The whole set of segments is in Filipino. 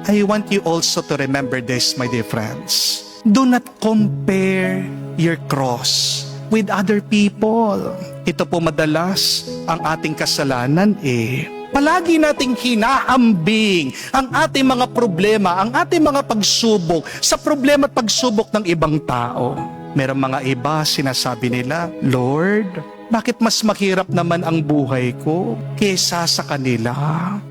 I want you also to remember this, my dear friends. Do not compare your cross with other people. Ito po madalas ang ating kasalanan Palagi nating hinaambing ang ating mga problema, ang ating mga pagsubok sa problema at pagsubok ng ibang tao. Merong mga iba, sinasabi nila, Lord, bakit mas mahirap naman ang buhay ko kaysa sa kanila?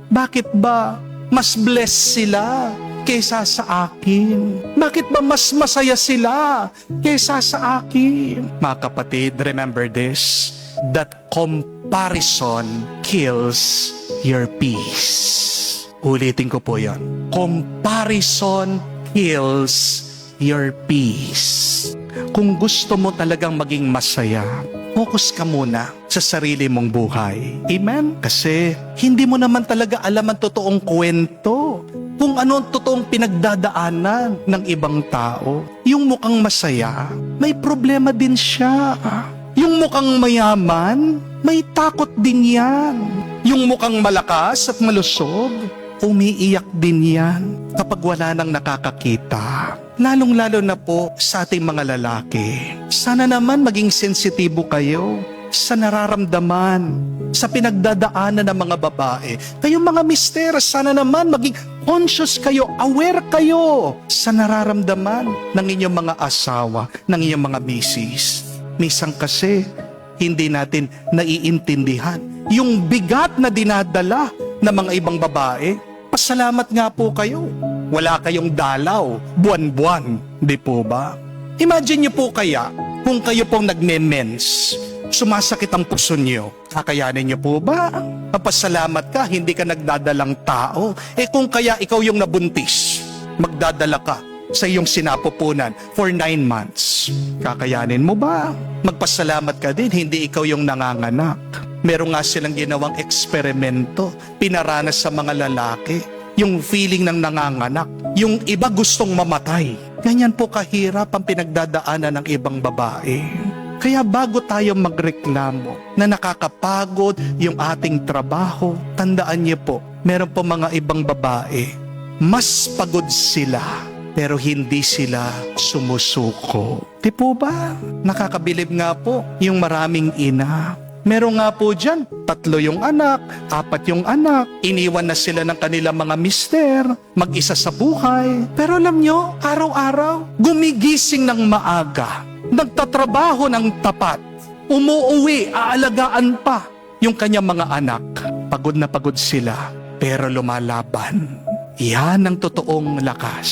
Bakit ba mas blessed sila kaysa sa akin? Bakit ba mas masaya sila kaysa sa akin? Mga kapatid, remember this, that comparison kills your peace. Ulitin ko po yan. Comparison kills your peace. Kung gusto mo talagang maging masaya, focus ka muna sa sarili mong buhay. Amen? Kasi hindi mo naman talaga alam ang totoong kwento. Kung ano ang totoong pinagdadaanan ng ibang tao. Yung mukhang masaya, may problema din siya. Yung mukhang mayaman, may takot din yan. Yung mukhang malakas at malusog, umiiyak din yan kapag wala nang nakakakita. Lalong-lalo na po sa ating mga lalaki. Sana naman maging sensitibo kayo sa nararamdaman, sa pinagdadaanan ng mga babae. Kayong mga mister, sana naman maging conscious kayo, aware kayo sa nararamdaman ng inyong mga asawa, ng inyong mga misis. Minsan kasi, hindi natin naiintindihan yung bigat na dinadala ng mga ibang babae. Pasalamat nga po kayo. Wala kayong dalaw, buwan-buwan, di po ba? Imagine niyo po kaya, kung kayo pong nagme-mens, sumasakit ang puso niyo, kakayanin niyo po ba? Papasalamat ka, hindi ka nagdadalang tao. Kung kaya ikaw yung nabuntis, magdadala ka sa iyong sinapupunan for 9 months. Kakayanin mo ba? Magpasalamat ka din, hindi ikaw yung nanganganak. Meron nga silang ginawang eksperimento, pinaranas sa mga lalaki, yung feeling ng nanganganak. Yung iba gustong mamatay. Ganyan po kahirap ang pinagdadaanan ng ibang babae. Kaya bago tayo magreklamo na nakakapagod yung ating trabaho, tandaan niyo po, meron po mga ibang babae, mas pagod sila, pero hindi sila sumusuko. Di po ba? Nakakabilib nga po yung maraming ina. Meron nga po dyan, 3 yung anak, 4 yung anak, iniwan na sila ng kanilang mga mister, mag-isa sa buhay. Pero alam nyo, araw-araw, gumigising ng maaga, nagtatrabaho ng tapat, umuuwi, aalagaan pa yung kanyang mga anak. Pagod na pagod sila, pero lumalaban. Yan ang totoong lakas.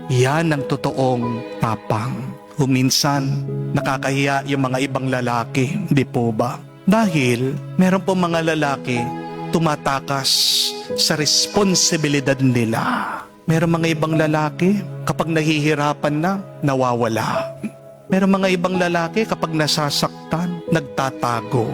Yan ang totoong tapang. Minsan, nakakahiya yung mga ibang lalaki, di po ba? Dahil meron po mga lalaki tumatakas sa responsibilidad nila. Meron mga ibang lalaki kapag nahihirapan na, nawawala. Meron mga ibang lalaki kapag nasasaktan, nagtatago.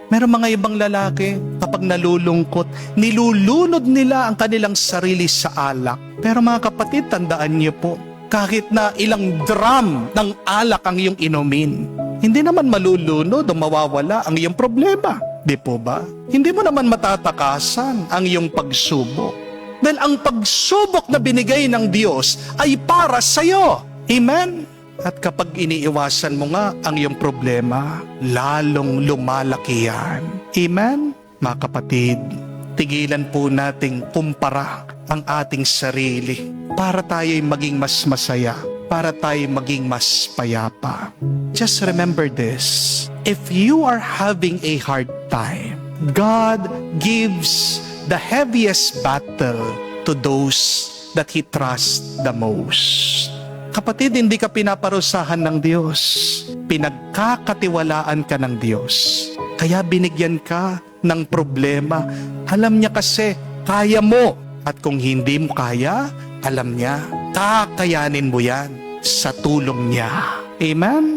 Meron mga ibang lalaki kapag nalulungkot, nilulunod nila ang kanilang sarili sa alak. Pero mga kapatid, tandaan niyo po, kahit na ilang drum ng alak ang iyong inumin, hindi naman malulunod o mawawala ang iyong problema. Di po ba? Hindi mo naman matatakasan ang iyong pagsubok. Dahil ang pagsubok na binigay ng Diyos ay para sa iyo. Amen? At kapag iniiwasan mo nga ang iyong problema, lalong lumalaki yan. Amen? Mga kapatid, tigilan po nating kumpara ang ating sarili para tayo'y maging mas masaya, para tayo maging mas payapa. Just remember this, if you are having a hard time, God gives the heaviest battle to those that He trusts the most. Kapatid, hindi ka pinaparusahan ng Diyos. Pinagkakatiwalaan ka ng Diyos. Kaya binigyan ka ng problema. Alam niya kasi, kaya mo. At kung hindi mo kaya, alam niya, kakayanin mo yan sa tulong niya. Amen?